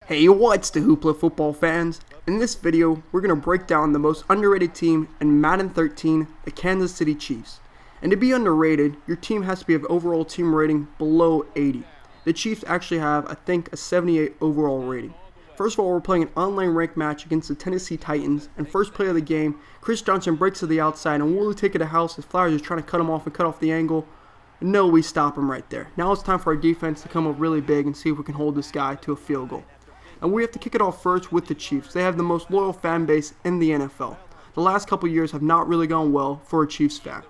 Hey, what's the Hoopla football fans? In this video, we're going to break down the most underrated team in Madden 13, the Kansas City Chiefs. And to be underrated, your team has to be of overall team rating below 80. The Chiefs actually have, I think, a 78 overall rating. First of all, we're playing an online ranked match against the Tennessee Titans, and first play of the game, Chris Johnson breaks to the outside and will take it to house as Flowers is trying to cut him off and cut off the angle. No, we stop him right there. Now it's time for our defense to come up really big and see if we can hold this guy to a field goal. And we have to kick it off first with the Chiefs. They have the most loyal fan base in the NFL. The last couple years have not really gone well for a Chiefs fan.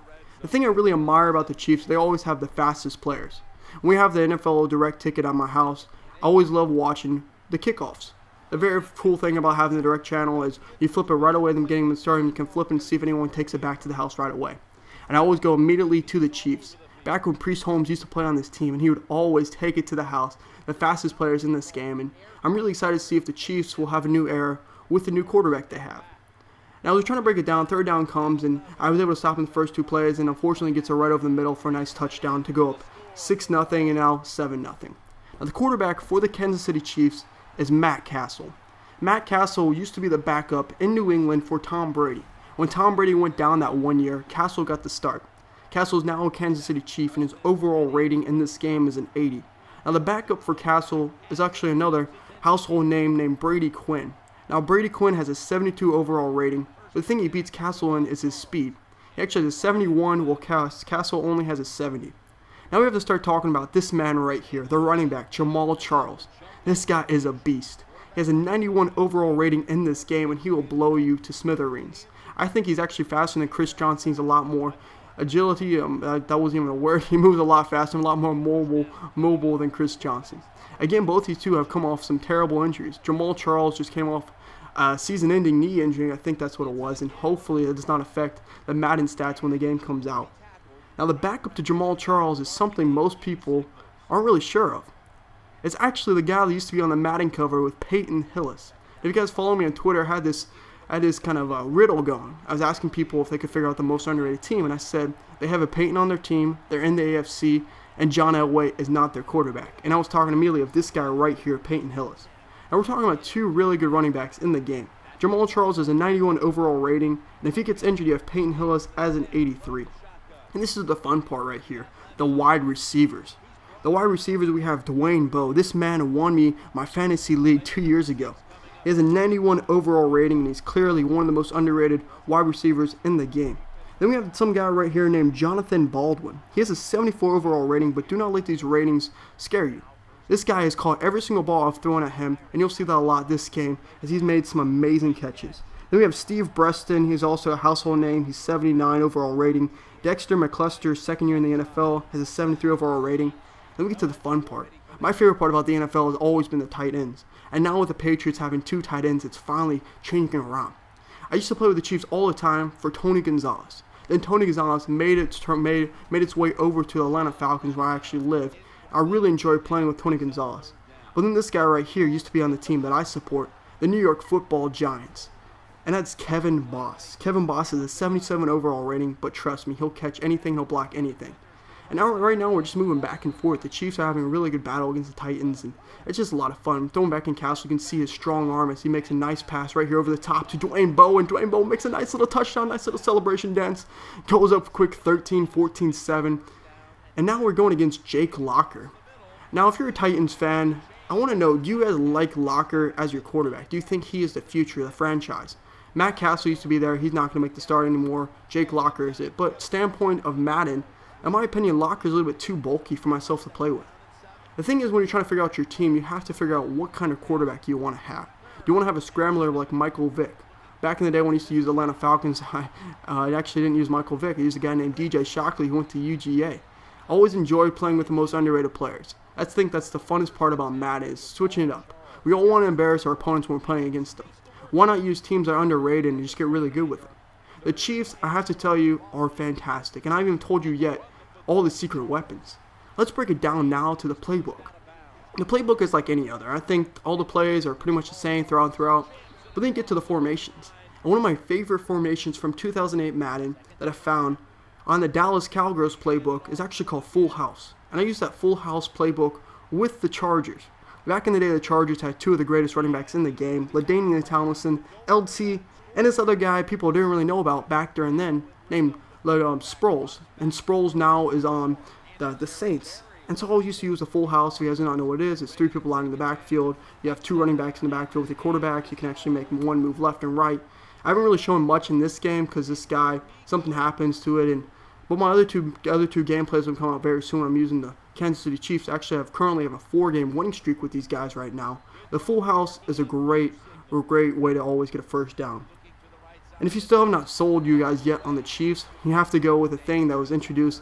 The thing I really admire about the Chiefs, they always have the fastest players. When we have the NFL direct ticket at my house, I always love watching the kickoffs. The very cool thing about having the direct channel is you flip it right away, them getting them started, and you can flip and see if anyone takes it back to the house right away. And I always go immediately to the Chiefs. Back when Priest Holmes used to play on this team, and he would always take it to the house, the fastest players in this game, and I'm really excited to see if the Chiefs will have a new era with the new quarterback they have. Now, we're trying to break it down. Third down comes, and I was able to stop in the first two plays, and unfortunately gets it right over the middle for a nice touchdown to go up 6-0 and now 7-0. Now, the quarterback for the Kansas City Chiefs is Matt Castle. Matt Castle used to be the backup in New England for Tom Brady. When Tom Brady went down that 1 year, Castle got the start. Castle is now a Kansas City Chief, and his overall rating in this game is an 80. Now, the backup for Castle is actually another household name named Brady Quinn. Now, Brady Quinn has a 72 overall rating. The thing he beats Castle in is his speed. He actually has a 71, while Castle only has a 70. Now we have to start talking about this man right here, the running back, Jamaal Charles. This guy is a beast. He has a 91 overall rating in this game, and he will blow you to smithereens. I think he's actually faster than Chris Johnson. He's a lot more agility, that wasn't even a word. He moves a lot faster and a lot more mobile than Chris Johnson. Again, both these two have come off some terrible injuries. Jamaal Charles just came off a season-ending knee injury. I think that's what it was, and hopefully it does not affect the Madden stats when the game comes out. Now, the backup to Jamaal Charles is something most people aren't really sure of. It's actually the guy that used to be on the Madden cover with Peyton Hillis. If you guys follow me on Twitter, I had this kind of a riddle going. I was asking people if they could figure out the most underrated team, and I said they have a Peyton on their team, they're in the AFC, and John Elway is not their quarterback. And I was talking immediately of this guy right here, Peyton Hillis. And we're talking about two really good running backs in the game. Jamaal Charles has a 91 overall rating, and if he gets injured, you have Peyton Hillis as an 83. And this is the fun part right here, the wide receivers. The wide receivers, we have Dwayne Bowe. This man won me my fantasy league 2 years ago. He has a 91 overall rating, and he's clearly one of the most underrated wide receivers in the game. Then we have some guy right here named Jonathan Baldwin. He has a 74 overall rating, but do not let these ratings scare you. This guy has caught every single ball I've thrown at him, and you'll see that a lot this game as he's made some amazing catches. Then we have Steve Breston. He's also a household name. He's 79 overall rating. Dexter McCluster, second year in the NFL, has a 73 overall rating. Then we get to the fun part. My favorite part about the NFL has always been the tight ends. And now with the Patriots having two tight ends, it's finally changing around. I used to play with the Chiefs all the time for Tony Gonzalez. Then Tony Gonzalez made its way over to the Atlanta Falcons, where I actually live. I really enjoy playing with Tony Gonzalez. But then this guy right here used to be on the team that I support, the New York Football Giants. And that's Kevin Boss. Kevin Boss has a 77 overall rating, but trust me, he'll catch anything, he'll block anything. And now, right now, we're just moving back and forth. The Chiefs are having a really good battle against the Titans, and it's just a lot of fun. Throwing back in Castle, you can see his strong arm as he makes a nice pass right here over the top to Dwayne Bowe, and Dwayne Bowe makes a nice little touchdown, nice little celebration dance. Goes up quick, 13, 14, 7. And now we're going against Jake Locker. Now, if you're a Titans fan, I want to know, do you guys like Locker as your quarterback? Do you think he is the future of the franchise? Matt Castle used to be there. He's not going to make the start anymore. Jake Locker is it. But standpoint of Madden, in my opinion, Locker is a little bit too bulky for myself to play with. The thing is, when you're trying to figure out your team, you have to figure out what kind of quarterback you want to have. Do you want to have a scrambler like Michael Vick? Back in the day when I used to use the Atlanta Falcons, I actually didn't use Michael Vick. I used a guy named DJ Shockley who went to UGA. I always enjoyed playing with the most underrated players. I think that's the funnest part about Madden, is switching it up. We don't want to embarrass our opponents when we're playing against them. Why not use teams that are underrated and just get really good with them? The Chiefs, I have to tell you, are fantastic. And I haven't even told you yet all the secret weapons. Let's break it down now to the playbook. The playbook is like any other. I think all the plays are pretty much the same throughout. But then you get to the formations. And one of my favorite formations from 2008 Madden that I found on the Dallas Cowgirls playbook is actually called Full House. And I use that Full House playbook with the Chargers. Back in the day, the Chargers had two of the greatest running backs in the game, LaDainian Tomlinson, LT, and this other guy people didn't really know about back during then, named Sproles. And Sproles now is on the Saints. And so I used to use a full house. If you guys do not know what it is, it's three people lining the backfield. You have two running backs in the backfield with your quarterbacks. You can actually make one move left and right. I haven't really shown much in this game because this guy, something happens to it. But my other two gameplays will come out very soon. I'm using the Kansas City Chiefs. Actually, currently have a 4-game winning streak with these guys right now. The full house is a great way to always get a first down. And if you still have not sold you guys yet on the Chiefs, you have to go with a thing that was introduced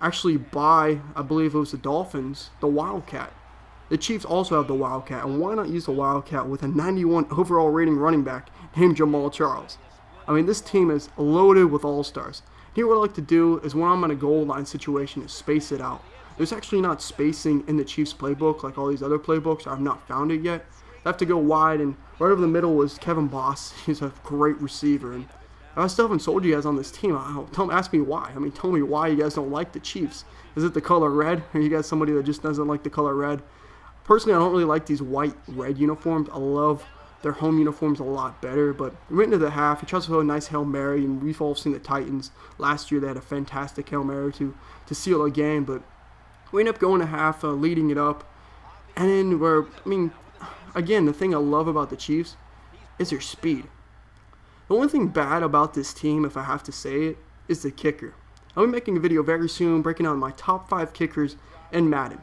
actually by, I believe it was the Dolphins, the Wildcat. The Chiefs also have the Wildcat, and why not use the Wildcat with a 91 overall rating running back named Jamal Charles? I mean, this team is loaded with all-stars. Here what I like to do is when I'm in a goal line situation is space it out. There's actually not spacing in the Chiefs playbook like all these other playbooks. I've not found it yet. I have to go wide, and right over the middle was Kevin Boss. He's a great receiver, and I still haven't sold you guys on this team. Ask me why. I mean, tell me why you guys don't like the Chiefs. Is it the color red? Are you guys somebody that just doesn't like the color red? Personally, I don't really like these white-red uniforms. I love their home uniforms a lot better. But we went into the half. He tries to throw a nice Hail Mary, and we've all seen the Titans. Last year, they had a fantastic Hail Mary to seal a game. But we end up going to half, leading it up. And then again, the thing I love about the Chiefs is their speed. The only thing bad about this team, if I have to say it, is the kicker. I'll be making a video very soon breaking down my top 5 kickers in Madden.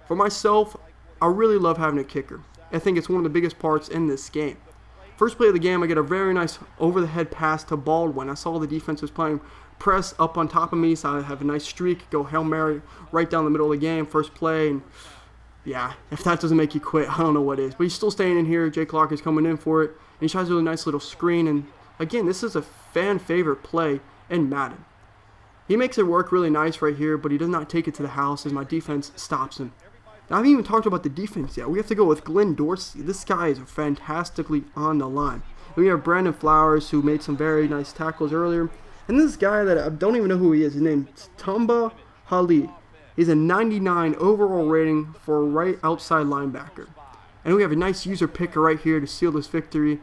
For myself, I really love having a kicker. I think it's one of the biggest parts in this game. First play of the game, I get a very nice over-the-head pass to Baldwin. I saw the defense was playing press up on top of me, so I have a nice streak, go Hail Mary right down the middle of the game, first play, and yeah, if that doesn't make you quit, I don't know what is. But he's still staying in here. Jake Clark is coming in for it, and he tries to do a nice little screen, and again, this is a fan favorite play in Madden. He makes it work really nice right here, but he does not take it to the house as my defense stops him. Now, I haven't even talked about the defense yet. We have to go with Glenn Dorsey. This guy is fantastically on the line. We have Brandon Flowers, who made some very nice tackles earlier. And this guy that I don't even know who he is. His name is Tamba Hali. He's a 99 overall rating for a right outside linebacker. And we have a nice user picker right here to seal this victory.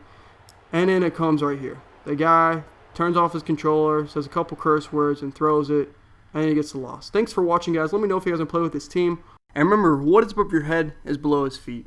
And then it comes right here. The guy turns off his controller, says a couple curse words, and throws it. And he gets the loss. Thanks for watching, guys. Let me know if you guys want to play with this team. And remember, what is above your head is below his feet.